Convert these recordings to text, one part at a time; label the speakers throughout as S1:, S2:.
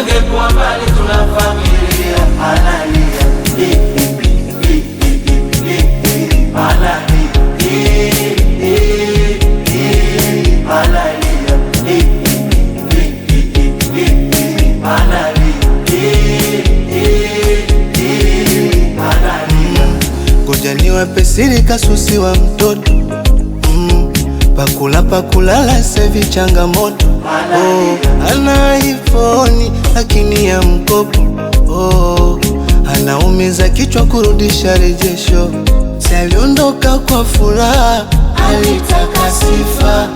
S1: tungekuwa mbali, tuna familia. Analia
S2: ngoja niwape siri kasusi wa mtoto. Pakula pakulala sevi changamoto. Ana iPhone lakini ya mkopo. Anaumiza kichwa kurudisha rejesho. Si aliondoka kwa furaha, alitaka sifa.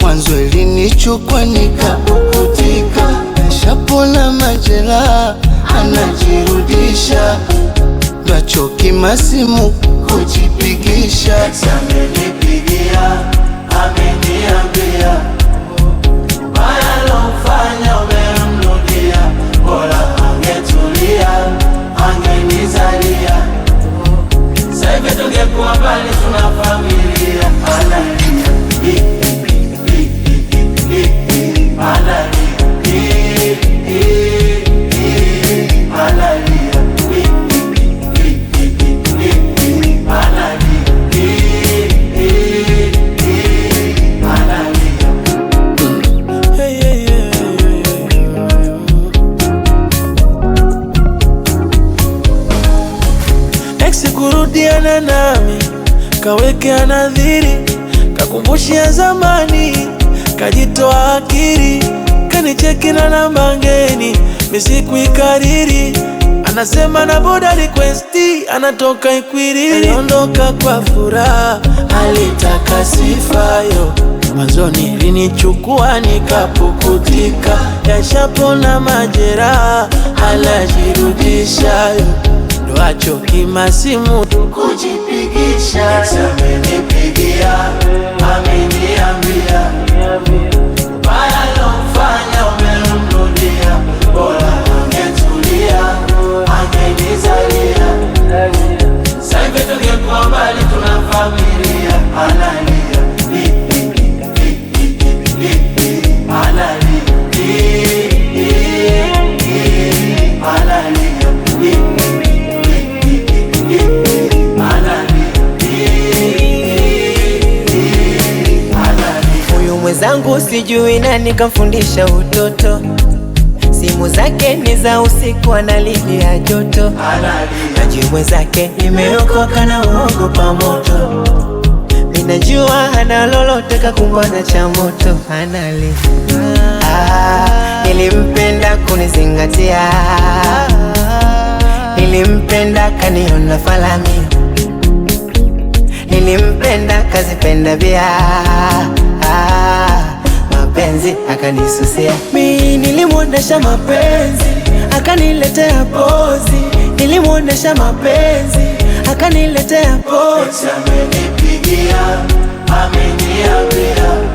S2: Mwanzo ilinichukua nikapukutika. Nishapona majeraha, anajirudisha. Nachoki masimu kujipigisha.
S1: Amenipigia, ameniambia ubaya alofanya umemrudia. Bora angetulia, angenizalia. Sasa hivi tungekuwa mbali, tuna familia. Analia
S3: kurudiana nami, kawekea nadhiri, kakumbushia zamani, kajitoa akili, kanicheki na namba ngeni, misikuikariri. Anasema na boda requesti, anatoka Ikwiriri. Aliondoka kwa furaha, alitaka sifayo. Mwanzoni linichukua nikapukutika. Yashapona majeraha, alajirudishayo. Ndo achoki masimu
S1: kujipigisha. Amenipigia, ameniambia ubaya alofanya umemrudia. Bora angetulia, angenizalia. Sasa hivi tungekuwa mbali, tuna familia. Analia
S4: zangu sijui nani kamfundisha utoto. Simu zake ni za usiku, analia joto. Najimwe zake nimeokoka na uogopa moto. Minajua hana lolote kakumbana cha moto. Analia nilimpenda kunizingatia. Nilimpenda kaniona falami. Nilimpenda kazipenda bia. Mapenzi akanisusia. Mi nilimuonesha mapenzi, akaniletea pozi. Nilimuonesha mapenzi, akaniletea pozi.
S1: Amenipigia, ameniambia